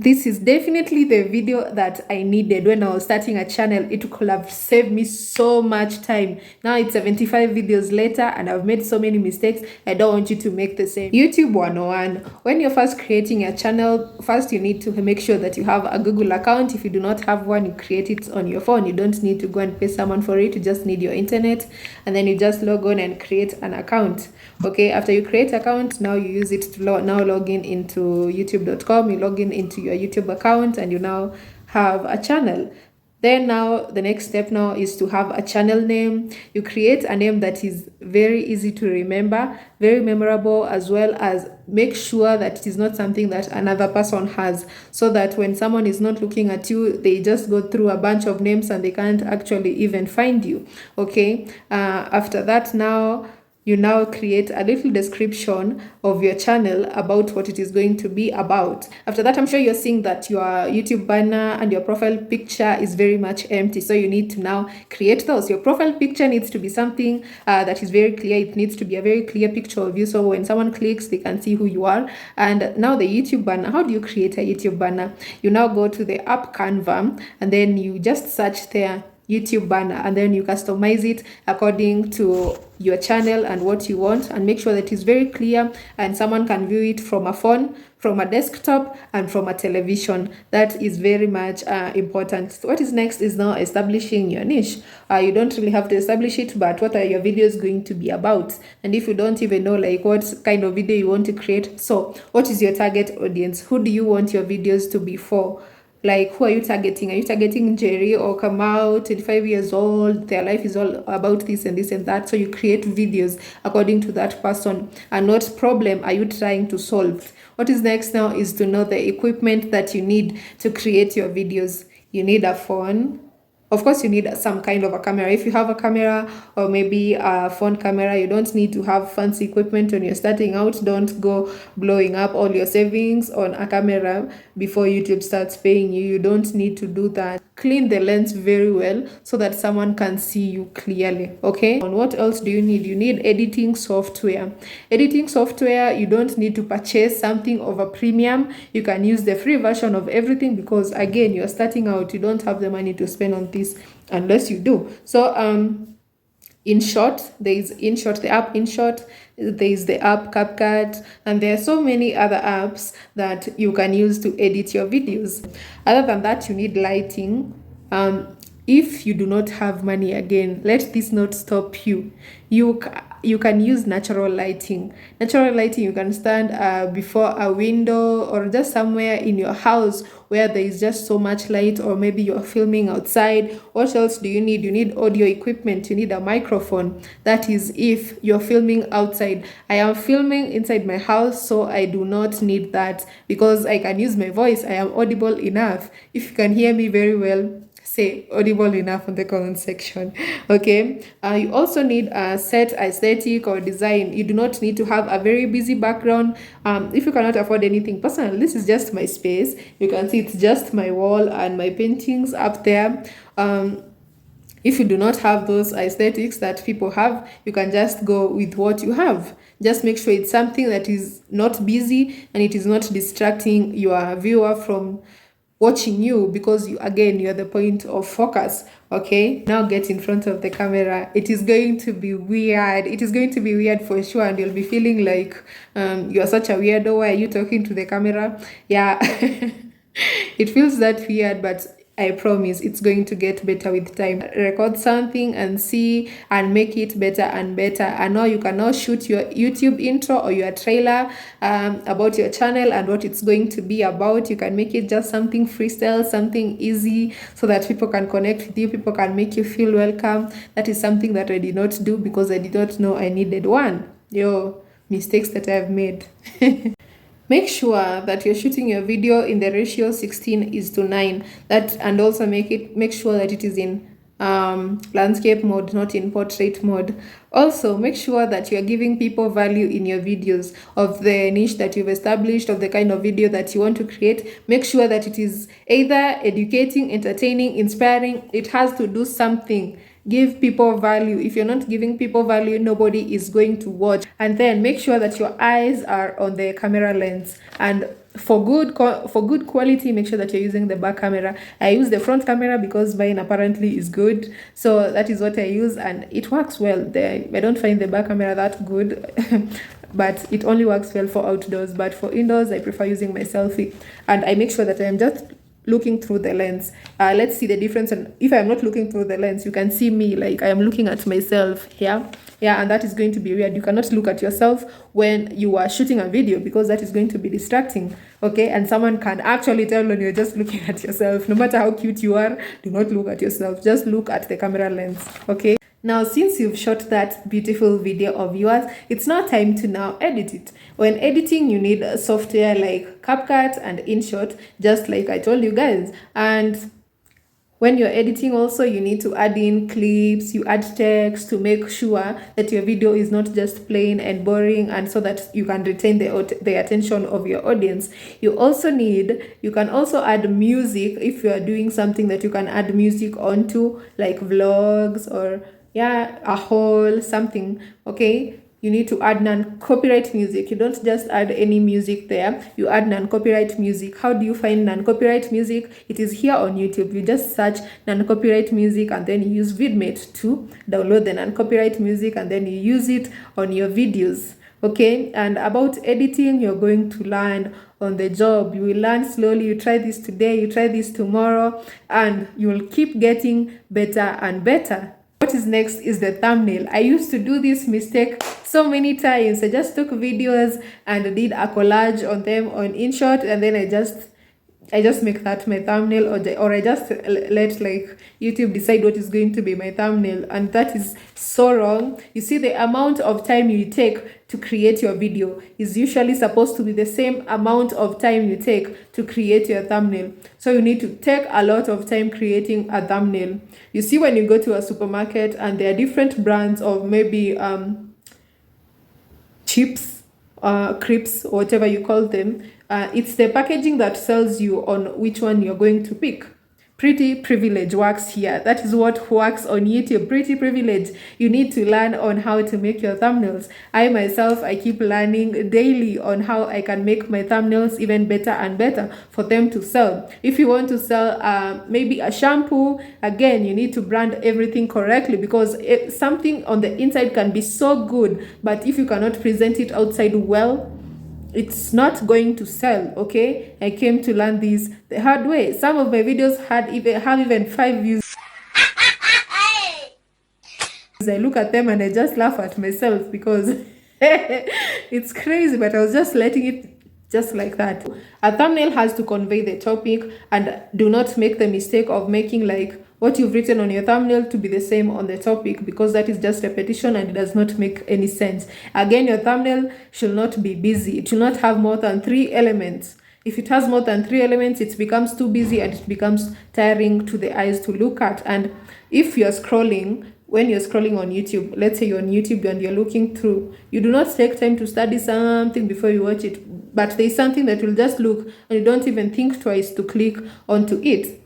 This is definitely the video that I needed when I was starting a channel. It could have saved me so much time. Now it's 75 videos later and I've made so many mistakes. I don't want you to make the same. YouTube 101. When you're first creating a channel, first you need to make sure that you have a Google account. If you do not have one, you create it on your phone. You don't need to go and pay someone for it. You just need your internet, and then you just log on and create an account. Okay, after you create an account, now you use it to now log in into youtube.com. You log in into your YouTube account and you now have a channel. Then now the next step now is to have a channel name. You create a name that is very easy to remember, very memorable, as well as make sure that it is not something that another person has, so that when someone is not looking at you, they just go through a bunch of names and they can't actually even find you. Okay, after that, now you now create a little description of your channel about what it is going to be about. After that, I'm sure you're seeing that your YouTube banner and your profile picture is very much empty. So you need to now create those. Your profile picture needs to be something that is very clear. It needs to be a very clear picture of you. So when someone clicks, they can see who you are. And now the YouTube banner, how do you create a YouTube banner? You now go to the app Canva and then you just search there YouTube banner, and then you customize it according to your channel and what you want, and make sure that it's very clear and someone can view it from a phone, from a desktop, and from a television. That is very much important. So what is next is now establishing your niche. You don't really have to establish it, but what are your videos going to be about? And if you don't even know like what kind of video you want to create, so what is your target audience? Who do you want your videos to be for? Like, who are you targeting? Are you targeting Jerry or Kamau, 25 years old? Their life is all about this and this and that. So you create videos according to that person. And what problem are you trying to solve? What is next now is to know the equipment that you need to create your videos. You need a phone. Of course, you need some kind of a camera. If you have a camera or maybe a phone camera, you don't need to have fancy equipment when you're starting out. Don't go blowing up all your savings on a camera before YouTube starts paying you. You don't need to do that. Clean the lens very well so that someone can see you clearly. Okay, and what else do you need? You need editing software. Editing software, you don't need to purchase something of a premium. You can use the free version of everything, because again, you're starting out. You don't have the money to spend on this unless you do. So InShot, there is InShot, the app InShot, there is the app CapCut, and there are so many other apps that you can use to edit your videos. Other than that, you need lighting. If you do not have money, again, let this not stop you. You can use natural lighting. Natural lighting, you can stand before a window or just somewhere in your house where there is just so much light, or maybe you're filming outside. What else do you need? You need audio equipment. You need a microphone. That is if you're filming outside. I am filming inside my house, so I do not need that because I can use my voice. I am audible enough. If you can hear me very well, say audible enough in the comment section. Okay, you also need a set aesthetic or design. You do not need to have a very busy background. If you cannot afford anything, personally, this is just my space. You can see it's just my wall and my paintings up there. If you do not have those aesthetics that people have, you can just go with what you have. Just make sure it's something that is not busy and it is not distracting your viewer from watching you, because you're the point of focus. Okay, now get in front of the camera. It is going to be weird. It is going to be weird for sure, and you'll be feeling like you're such a weirdo. Why are you talking to the camera? Yeah. It feels that weird, but I promise it's going to get better with time. Record something and see and make it better and better. And now you can now shoot your YouTube intro or your trailer about your channel and what it's going to be about. You can make it just something freestyle, something easy, so that people can connect with you, people can make you feel welcome. That is something that I did not do because I did not know I needed one. Mistakes that I've made. Make sure that you're shooting your video in the ratio 16:9. And also make sure that it is in landscape mode, not in portrait mode. Also, make sure that you're giving people value in your videos of the niche that you've established, of the kind of video that you want to create. Make sure that it is either educating, entertaining, inspiring. It has to do something. Give people value. If you're not giving people value, nobody is going to watch. And then make sure that your eyes are on the camera lens. And for good quality, make sure that you're using the back camera. I use the front camera because mine apparently is good, so that is what I use, and it works well. I don't find the back camera that good but it only works well for outdoors. But for indoors, I prefer using my selfie, and I make sure that I'm just looking through the lens. Let's see the difference. And if I'm not looking through the lens, you can see me like I am looking at myself here. Yeah, and that is going to be weird. You cannot look at yourself when you are shooting a video because that is going to be distracting. Okay, and someone can actually tell when you're just looking at yourself. No matter how cute you are, do not look at yourself. Just look at the camera lens. Okay. Now, since you've shot that beautiful video of yours, it's now time to now edit it. When editing, you need a software like CapCut and InShot, just like I told you guys. And when you're editing also, you need to add in clips, you add text to make sure that your video is not just plain and boring, and so that you can retain the attention of your audience. You can also add music if you are doing something that you can add music onto, like vlogs or a whole something. Okay, you need to add non-copyright music. You don't just add any music there, you add non-copyright music. How do you find non-copyright music? It is here on YouTube. You just search non-copyright music and then you use vidmate to download the non-copyright music, and then you use it on your videos. Okay, and about editing, you're going to learn on the job. You will learn slowly. You try this today, you try this tomorrow, and you will keep getting better and better. What is next is the thumbnail. I used to do this mistake so many times. I just took videos and did a collage on them on InShot, and then I just make that my thumbnail, or I just let like YouTube decide what is going to be my thumbnail, and that is so wrong. You see, the amount of time you take to create your video is usually supposed to be the same amount of time you take to create your thumbnail. So you need to take a lot of time creating a thumbnail. You see, when you go to a supermarket and there are different brands of maybe chips, crisps, whatever you call them, it's the packaging that tells you on which one you're going to pick. Pretty privilege works here. That is what works on YouTube. Pretty privilege. You need to learn on how to make your thumbnails. I myself, I keep learning daily on how I can make my thumbnails even better and better for them to sell. If you want to sell maybe a shampoo, again, you need to brand everything correctly, because something on the inside can be so good, but if you cannot present it outside well, it's not going to sell. Okay, I came to learn this the hard way. Some of my videos have even 5 views. I look at them and I just laugh at myself because it's crazy, but I was just letting it just like that. A thumbnail has to convey the topic, and do not make the mistake of making like what you've written on your thumbnail to be the same on the topic, because that is just repetition and it does not make any sense. Again, your thumbnail should not be busy. It should not have more than 3 elements. If it has more than 3 elements, it becomes too busy and it becomes tiring to the eyes to look at. And if you're scrolling, when you're scrolling on YouTube, let's say you're on YouTube and you're looking through, you do not take time to study something before you watch it, but there's something that will just look and you don't even think twice to click onto it.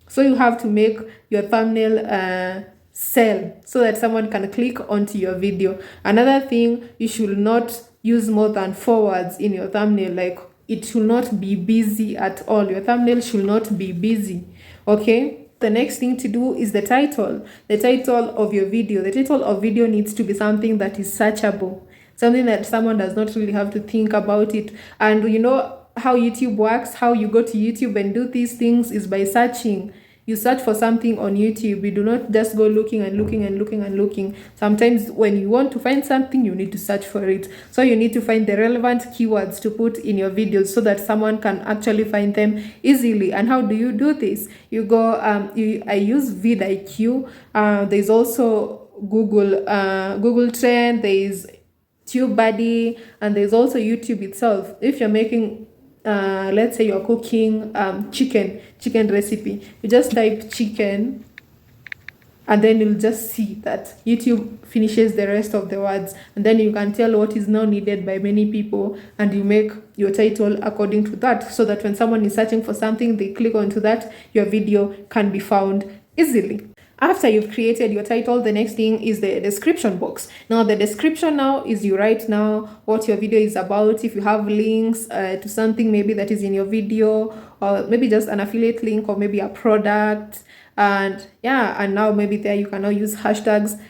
So you have to make your thumbnail sell so that someone can click onto your video. Another thing, you should not use more than 4 words in your thumbnail. Like, it should not be busy at all. Your thumbnail should not be busy. Okay? The next thing to do is the title. The title of your video. The title of video needs to be something that is searchable. Something that someone does not really have to think about it. And you know how YouTube works, how you go to YouTube and do these things is by searching. You search for something on YouTube. You do not just go looking and looking and looking and looking. Sometimes when you want to find something, you need to search for it. So you need to find the relevant keywords to put in your videos so that someone can actually find them easily. And how do you do this? You go, I use vidIQ. There's also Google Trend. There's TubeBuddy, and there's also YouTube itself. If you're making let's say you're cooking chicken recipe, you just type chicken and then you'll just see that YouTube finishes the rest of the words, and then you can tell what is now needed by many people, and you make your title according to that, so that when someone is searching for something, they click onto that, your video can be found easily. After you've created your title, the next thing is the description box. Now the description now is you write now what your video is about. If you have links to something maybe that is in your video, or maybe just an affiliate link, or maybe a product, and yeah, and now maybe there you can now use hashtags.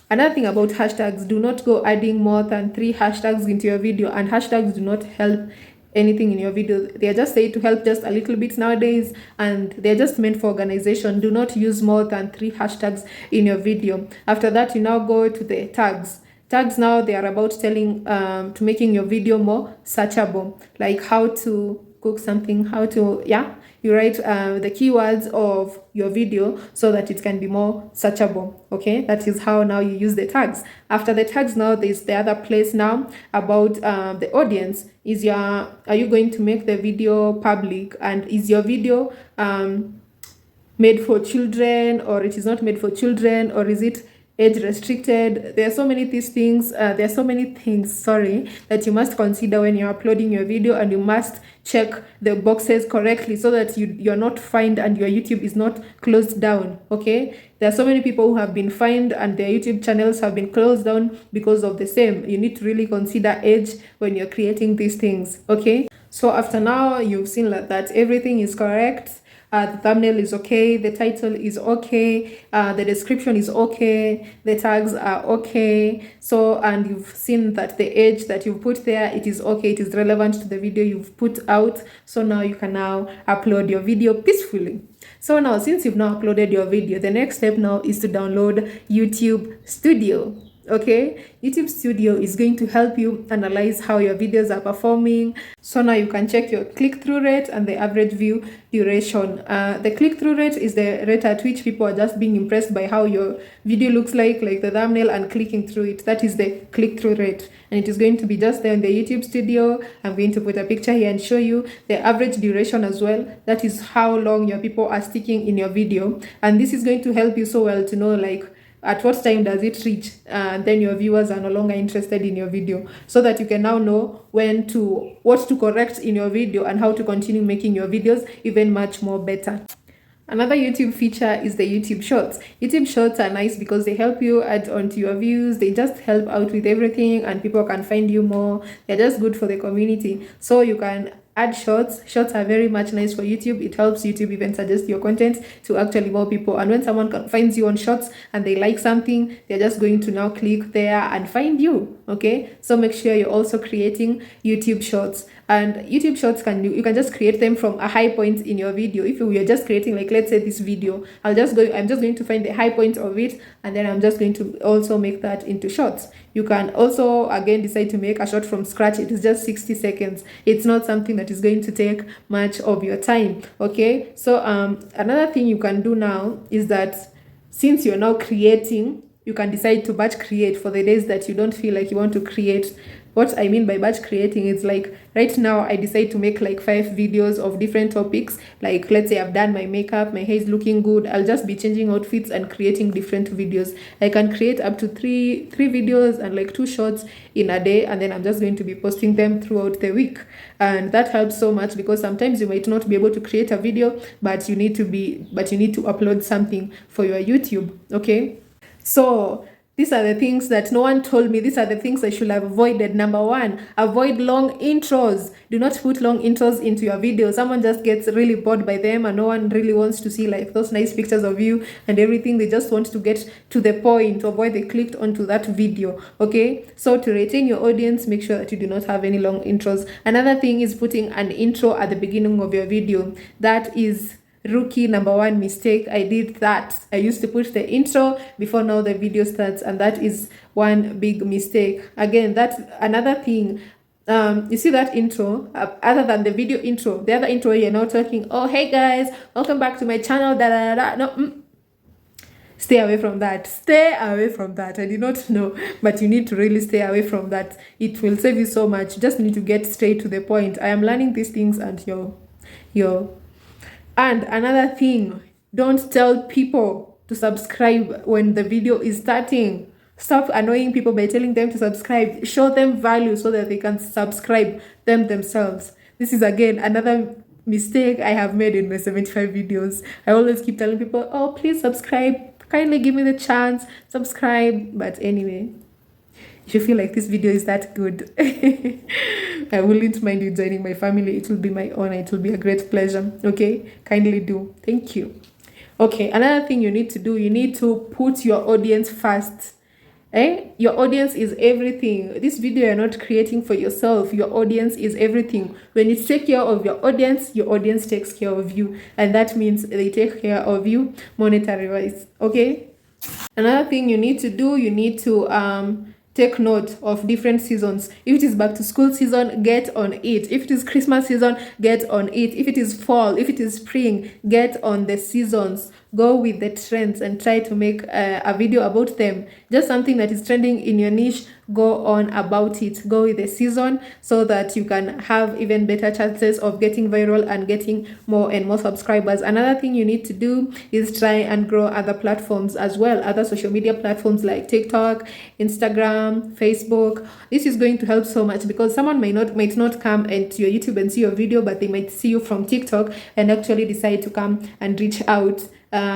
Another thing about hashtags, do not go adding more than 3 hashtags into your video, and hashtags do not help anything in your video. They are just said to help just a little bit nowadays, and they're just meant for organization. Do not use more than 3 hashtags in your video. After that, you now go to the tags. Tags now, they are about telling to making your video more searchable, like how to cook something, how to, yeah, you write the keywords of your video so that it can be more searchable. Okay, that is how now you use the tags. After the tags, now there's the other place now about the audience. Are you going to make the video public, and is your video made for children, or it is not made for children, or is it age restricted? There are so many things that you must consider when you're uploading your video, and you must check the boxes correctly so that you're not fined and your YouTube is not closed down. Okay, there are so many people who have been fined and their YouTube channels have been closed down because of the same. You need to really consider age when you're creating these things. Okay, so after now you've seen that everything is correct. The thumbnail is okay, the title is okay, the description is okay, the tags are okay. So, and you've seen that the age that you've put there, it is okay, it is relevant to the video you've put out. So now you can now upload your video peacefully. So now, since you've now uploaded your video, the next step now is to download YouTube Studio. Okay, YouTube Studio is going to help you analyze how your videos are performing. So now you can check your click-through rate and the average view duration. The click-through rate is the rate at which people are just being impressed by how your video looks like the thumbnail, and clicking through it. That is the click-through rate, and it is going to be just there in the YouTube Studio. I'm going to put a picture here and show you the average duration as well. That is how long your people are sticking in your video, and this is going to help you so well to know at what time does it reach, and then your viewers are no longer interested in your video, so that you can now know what to correct in your video and how to continue making your videos even much more better. Another YouTube feature is the YouTube Shorts. YouTube Shorts are nice because they help you add onto your views. They just help out with everything, and people can find you more. They're just good for the community. So you can add shorts. Shorts are very much nice for YouTube. It helps YouTube even suggest your content to actually more people. And when someone finds you on Shorts and they like something, they're just going to now click there and find you. Okay, so make sure you're also creating YouTube Shorts. And YouTube Shorts you can just create them from a high point in your video. If you are just creating, let's say this video, I'm just going to find the high point of it, and then I'm just going to also make that into shorts. You can also again decide to make a short from scratch. It is just 60 seconds. It's not something that is going to take much of your time. Okay, so another thing you can do now is that since you're now creating, you can decide to batch create for the days that you don't feel like you want to create. What I mean by batch creating is right now I decide to make 5 videos of different topics. Let's say I've done my makeup, my hair is looking good. I'll just be changing outfits and creating different videos. I can create up to three videos and 2 shorts in a day, and then I'm just going to be posting them throughout the week. And that helps so much because sometimes you might not be able to create a video, but you need to upload something for your YouTube. Okay, so these are the things that no one told me. These are the things I should have avoided. Number 1, avoid long intros. Do not put long intros into your video. Someone just gets really bored by them, and no one really wants to see those nice pictures of you and everything. They just want to get to the point of why they clicked onto that video. Okay, so to retain your audience, make sure that you do not have any long intros. Another thing is putting an intro at the beginning of your video. That is rookie number 1 mistake. I did that. I used to put the intro before now the video starts, and that is one big mistake. Again, that's another thing. You see that intro, other than the video intro, the other intro you're now talking, oh hey guys, welcome back to my channel, da da da. No, stay away from that. Stay away from that. I did not know, but you need to really stay away from that. It will save you so much. You just need to get straight to the point. I am learning these things, and and another thing, don't tell people to subscribe when the video is starting. Stop annoying people by telling them to subscribe. Show them value so that they can subscribe themselves. This is again another mistake I have made in my 75 videos. I always keep telling people, oh, please subscribe. kindly give me the chance, subscribe. But anyway, if you feel like this video is that good, I wouldn't mind you joining my family. It will be my honor. It will be a great pleasure. Okay, kindly do. Thank you. Okay, another thing you need to do, you need to put your audience first. Your audience is everything. This video you're not creating for yourself. Your audience is everything. When you take care of your audience takes care of you, and that means they take care of you monetary wise. Okay, another thing you need to do, you need to take note of different seasons. If it is back to school season, get on it. If it is Christmas season, get on it. If it is fall, if it is spring, get on the seasons. Go with the trends and try to make a video about them. Just something that is trending in your niche, go on about it. Go with the season so that you can have even better chances of getting viral and getting more and more subscribers. Another thing you need to do is try and grow other platforms as well, other social media platforms like TikTok, Instagram, Facebook. This is going to help so much because someone might not come into your YouTube and see your video, but they might see you from TikTok and actually decide to come and reach out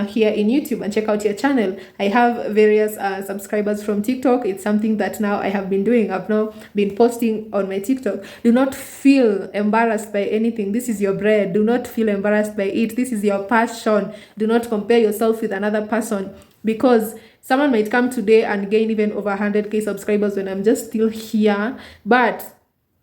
here in YouTube and check out your channel. I have various subscribers from TikTok. It's something that now I have been doing. I've now been posting on my TikTok. Do not feel embarrassed by anything. This is your bread. Do not feel embarrassed by it. This is your passion. Do not compare yourself with another person, because someone might come today and gain even over 100k subscribers when I'm just still here, but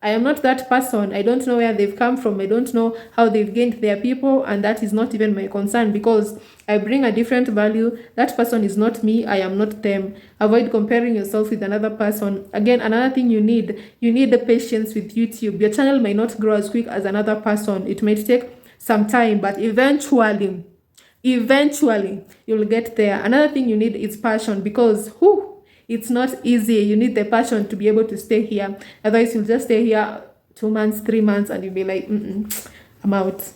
I am not that person. I don't know where they've come from. I don't know how they've gained their people, and that is not even my concern because I bring a different value. That person is not me. I am not them. Avoid comparing yourself with another person. Again, another thing you need the patience with YouTube. Your channel may not grow as quick as another person. It might take some time, but eventually you'll get there. Another thing you need is passion, because it's not easy. You need the passion to be able to stay here. Otherwise, you'll just stay here 2 months, 3 months, and you'll be like, I'm out.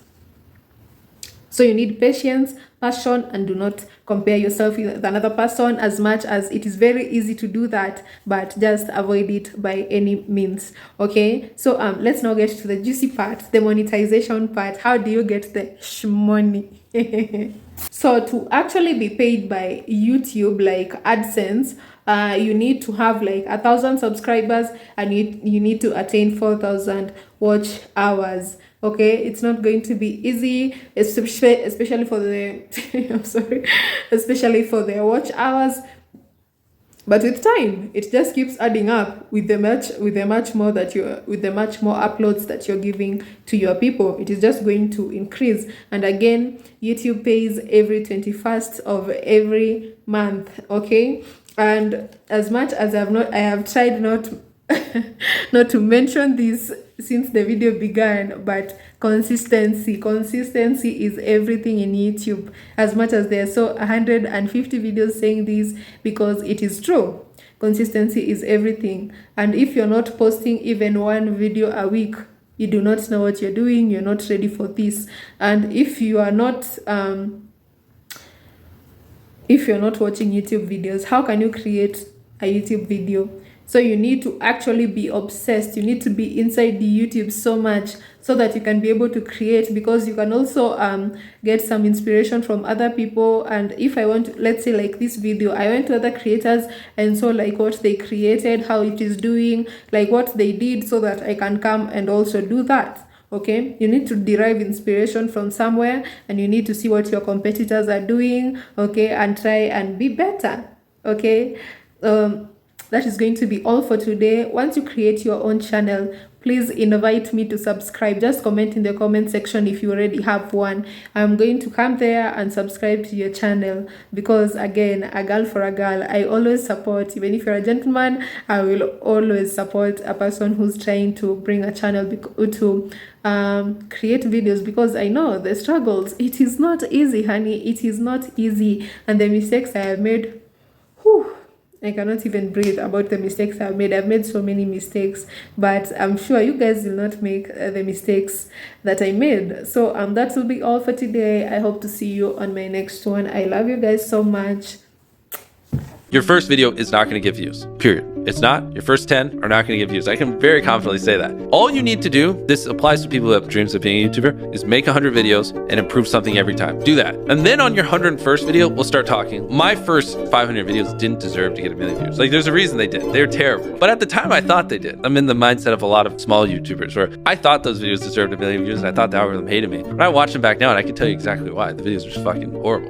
So you need patience, passion, and do not compare yourself with another person as much as it is very easy to do that, but just avoid it by any means. Okay, so let's now get to the juicy part, the monetization part. How do you get the money? So to actually be paid by YouTube, like AdSense, you need to have like 1,000 subscribers, and you need to attain 4,000 watch hours. Okay, it's not going to be easy, especially for the especially for the watch hours. But with time, it just keeps adding up with the much more uploads that you're giving to your people. It is just going to increase. And again, YouTube pays every 21st of every month. Okay, and as much as I have tried not not to mention this since the video began, but consistency is everything in YouTube. As much as there are so 150 videos saying this, because it is true. Consistency is everything. And if you're not posting even one video a week, you do not know what you're doing. You're not ready for this. And if you are not watching YouTube videos, how can you create a YouTube video? So you need to actually be obsessed. You need to be inside the YouTube so much so that you can be able to create, because you can also get some inspiration from other people. And if I want to, let's say like this video, I went to other creators and saw like what they created, how it is doing, like what they did, so that I can come and also do that. Okay, you need to derive inspiration from somewhere, and you need to see what your competitors are doing, okay, and try and be better. Okay, that is going to be all for today. Once you create your own channel, please invite me to subscribe. Just comment in the comment section if you already have one. I'm going to come there and subscribe to your channel, because again, a girl for a girl, I always support. Even if you're a gentleman, I will always support a person who's trying to bring a channel to create videos, because I know the struggles. It is not easy, honey. It is not easy. And the mistakes I have made, I cannot even breathe about the mistakes I've made. I've made so many mistakes, but I'm sure you guys will not make the mistakes that I made. So that will be all for today. I hope to see you on my next one. I love you guys so much. Your first video is not going to get views, period. It's not. Your first 10 are not going to get views. I can very confidently say that. All you need to do, this applies to people who have dreams of being a YouTuber, is make 100 videos and improve something every time. Do that. And then on your 101st video, we'll start talking. My first 500 videos didn't deserve to get 1 million views. Like, there's a reason they did. They were terrible. But at the time, I thought they did. I'm in the mindset of a lot of small YouTubers where I thought those videos deserved 1 million views and I thought the algorithm hated me. But I watch them back now and I can tell you exactly why. The videos are just fucking horrible.